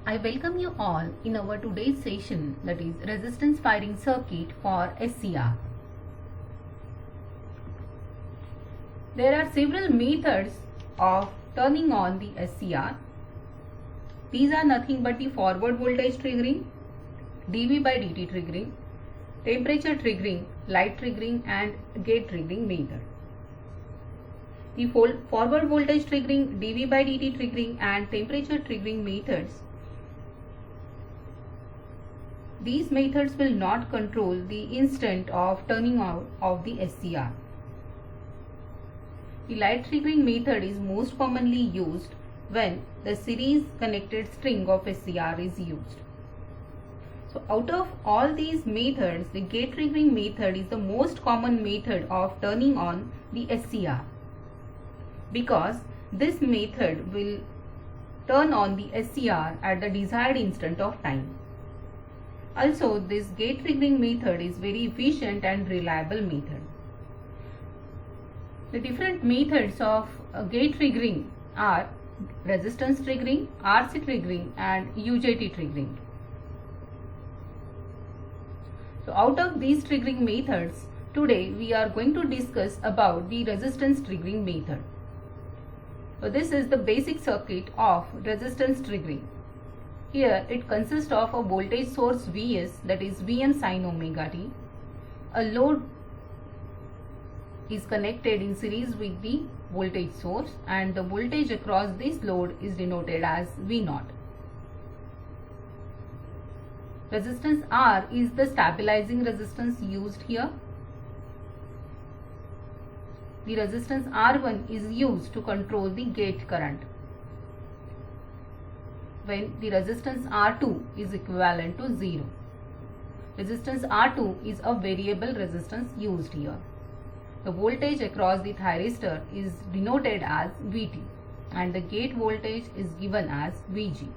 I welcome you all in our today's session, that is resistance firing circuit for SCR. There are several methods of turning on the SCR. These are nothing but the forward voltage triggering, dV by dt triggering, temperature triggering, light triggering and gate triggering method. The forward voltage triggering, dV by dt triggering and temperature triggering methods. These methods will not control the instant of turning out of the SCR. The light triggering method is most commonly used when the series connected string of SCR is used. So out of all these methods, the gate triggering method is the most common method of turning on the SCR, because this method will turn on the SCR at the desired instant of time. Also, this gate triggering method is very efficient and reliable method. The different methods of gate triggering are resistance triggering, RC triggering and UJT triggering. So out of these triggering methods, today we are going to discuss about the resistance triggering method. So this is the basic circuit of resistance triggering. Here it consists of a voltage source Vs, that is Vm sin omega t. A load is connected in series with the voltage source and the voltage across this load is denoted as V0. Resistance R is the stabilizing resistance used here. The resistance R1 is used to control the gate current when the resistance R2 is equivalent to 0. Resistance R2 is a variable resistance used here. The voltage across the thyristor is denoted as Vt and the gate voltage is given as Vg.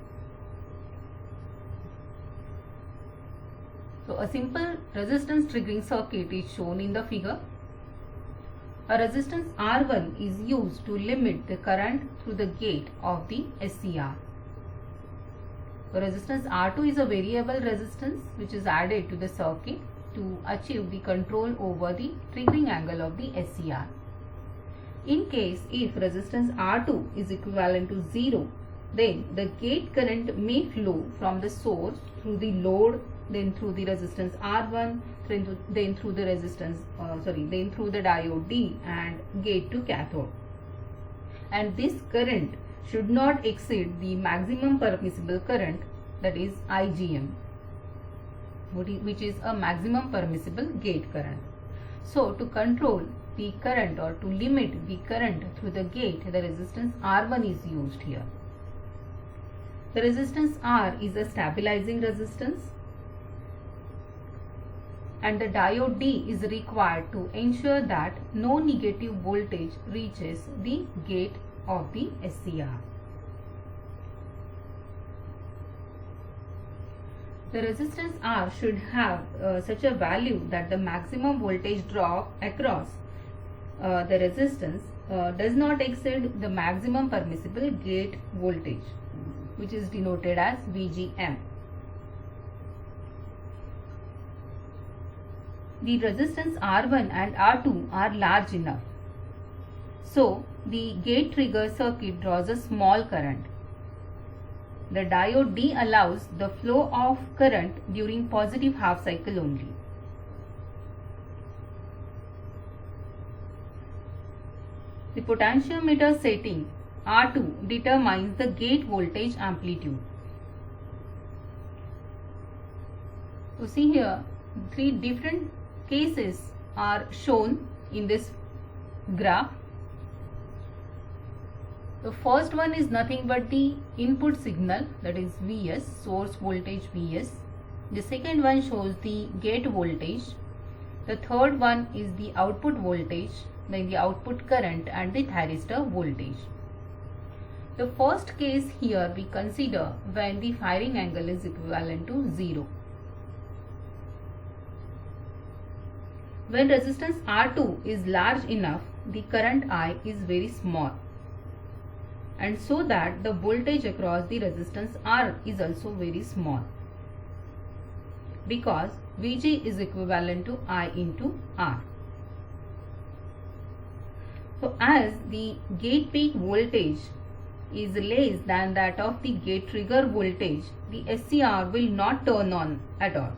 So a simple resistance triggering circuit is shown in the figure. A resistance R1 is used to limit the current through the gate of the SCR. So resistance R2 is a variable resistance which is added to the circuit to achieve the control over the triggering angle of the SCR. In case if resistance R2 is equivalent to 0, then the gate current may flow from the source through the load, then through the resistance R1, then through the diode D and gate to cathode. And this current should not exceed the maximum permissible current, that is IGM, which is a maximum permissible gate current. So to control the current or to limit the current through the gate, the resistance R1 is used here. The resistance R is a stabilizing resistance and the diode D is required to ensure that no negative voltage reaches the gate of the SCR. The resistance R should have such a value that the maximum voltage drop across the resistance does not exceed the maximum permissible gate voltage, which is denoted as VGM. The resistance R1 and R2 are large enough, so the gate trigger circuit draws a small current. The diode D allows the flow of current during positive half cycle only. The potentiometer setting R2 determines the gate voltage amplitude. So see here, three different cases are shown in this graph. The first one is nothing but the input signal, that is Vs, source voltage Vs. The second one shows the gate voltage. The third one is the output voltage, then the output current and the thyristor voltage. The first case here we consider when the firing angle is equivalent to 0. When resistance R2 is large enough, the current I is very small. and so that the voltage across the resistance R is also very small, because Vg is equivalent to I into R. So as the gate peak voltage is less than that of the gate trigger voltage, the SCR will not turn on at all.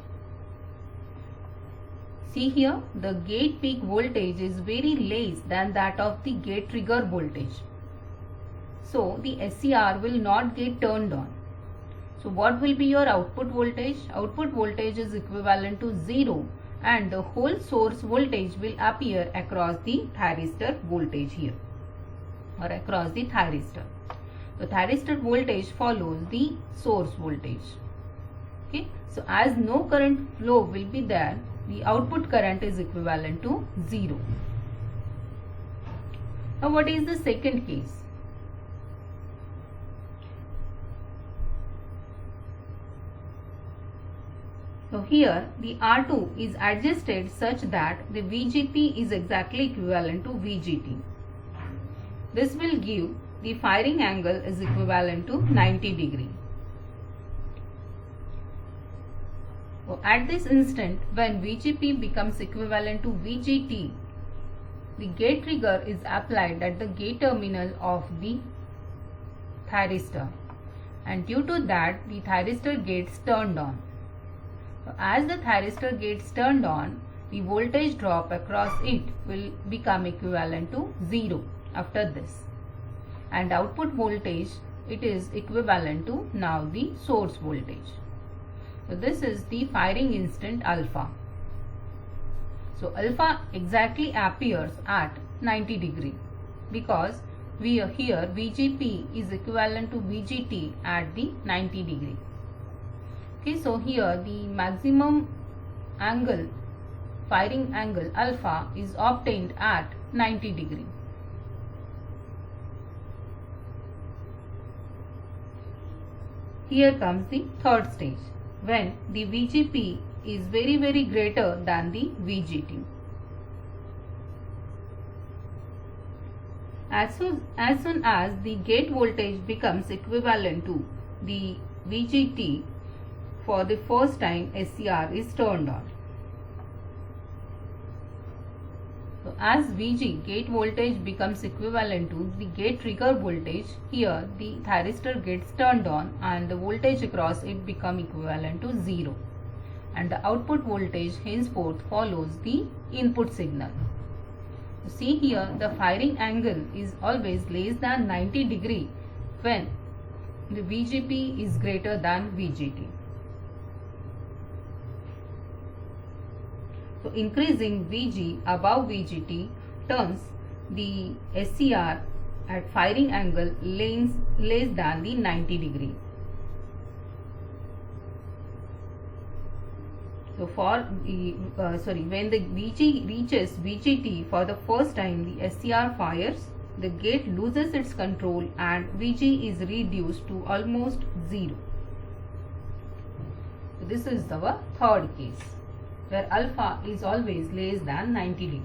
See here, the gate peak voltage is very less than that of the gate trigger voltage. So the SCR will not get turned on. So what will be your output voltage? Output voltage is equivalent to 0, and the whole source voltage will appear across the thyristor voltage here, or across the thyristor. The thyristor voltage follows the source voltage. Okay, so as no current flow will be there, the output current is equivalent to 0. Now what is the second case? So here the R2 is adjusted such that the VGP is exactly equivalent to VGT. This will give the firing angle is equivalent to 90 degree. So at this instant, when VGP becomes equivalent to VGT, the gate trigger is applied at the gate terminal of the thyristor, and due to that the thyristor gets turned on. So as the thyristor gets turned on, the voltage drop across it will become equivalent to 0 after this, and output voltage, it is equivalent to now the source voltage. So this is the firing instant alpha. So alpha exactly appears at 90 degree, because we are here VGP is equivalent to VGT at the 90 degree. Okay, so here the maximum angle, firing angle alpha, is obtained at 90 degree. Here comes the third stage, when the VGP is very greater than the VGT. As soon as the gate voltage becomes equivalent to the VGT, for the first time SCR is turned on. So as VG, gate voltage, becomes equivalent to the gate trigger voltage, here the thyristor gets turned on and the voltage across it become equivalent to 0, and the output voltage henceforth follows the input signal. So see here, the firing angle is always less than 90 degree when the VGP is greater than VGT. So increasing Vg above VGT turns the SCR at firing angle less than the 90 degree. So for when the Vg reaches VGT for the first time, the SCR fires, the gate loses its control and Vg is reduced to almost 0. So this is our third case, where alpha is always less than 90 degree.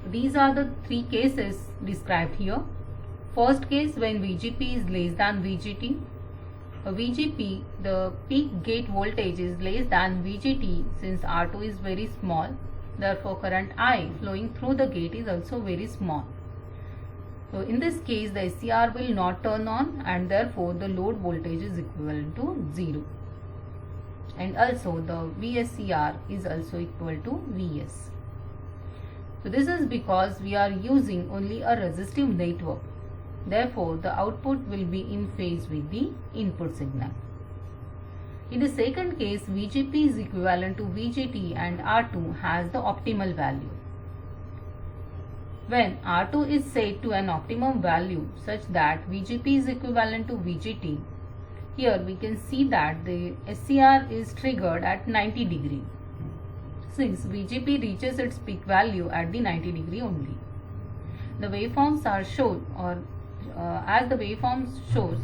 These are the three cases described here. First case, when VGP is less than VGT. VGP, the peak gate voltage, is less than VGT since R2 is very small. Therefore, current I flowing through the gate is also very small. So in this case, the SCR will not turn on, and therefore the load voltage is equivalent to 0. And also the VSCR is also equal to Vs. So this is because we are using only a resistive network. Therefore, the output will be in phase with the input signal. In the second case, VGP is equivalent to VGT and R2 has the optimal value. When R2 is set to an optimum value such that VGP is equivalent to VGT, here we can see that the SCR is triggered at 90 degree, since VGP reaches its peak value at the 90 degree only. The waveforms are shown, or as the waveform shows,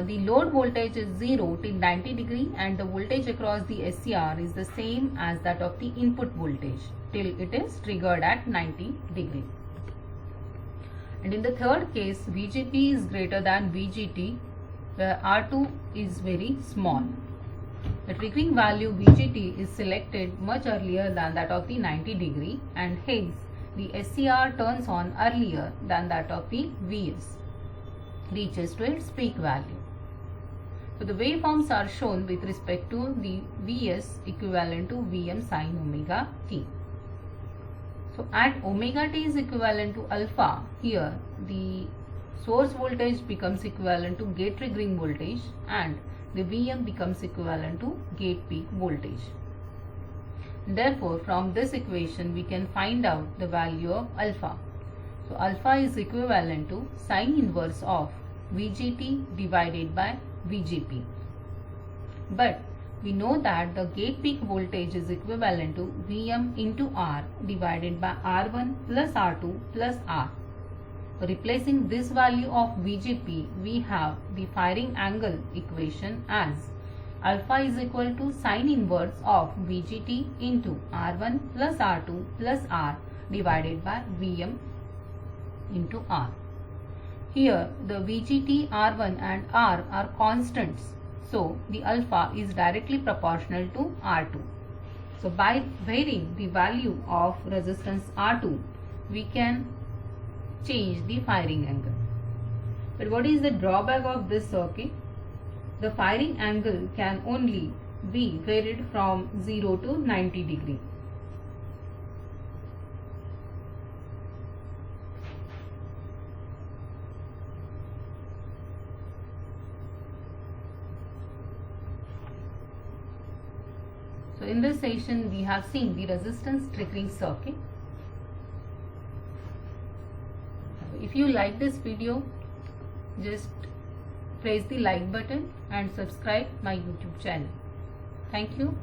the load voltage is 0 till 90 degree and the voltage across the SCR is the same as that of the input voltage. till it is triggered at 90 degree. And in the third case, VGP is greater than VGT, where R2 is very small. The triggering value VGT is selected much earlier than that of the 90 degree, and hence the SCR turns on earlier than that of the VS, reaches to its peak value. So the waveforms are shown with respect to the Vs equivalent to Vm sin omega t. So at omega t is equivalent to alpha, here the source voltage becomes equivalent to gate triggering voltage and the Vm becomes equivalent to gate peak voltage. Therefore, from this equation we can find out the value of alpha. So alpha is equivalent to sine inverse of VGT divided by VGP. But we know that the gate peak voltage is equivalent to Vm into R divided by R1 plus R2 plus R. Replacing this value of VGP, we have the firing angle equation as alpha is equal to sine inverse of VGT into R1 plus R2 plus R divided by Vm into R. Here the VGT, R1 and R are constants, so the alpha is directly proportional to R2. So by varying the value of resistance R2, we can change the firing angle. But what is the drawback of this circuit? The firing angle can only be varied from 0 to 90 degree. So in this session we have seen the resistance triggering circuit. If you like this video, just press the like button and subscribe my YouTube channel. Thank you.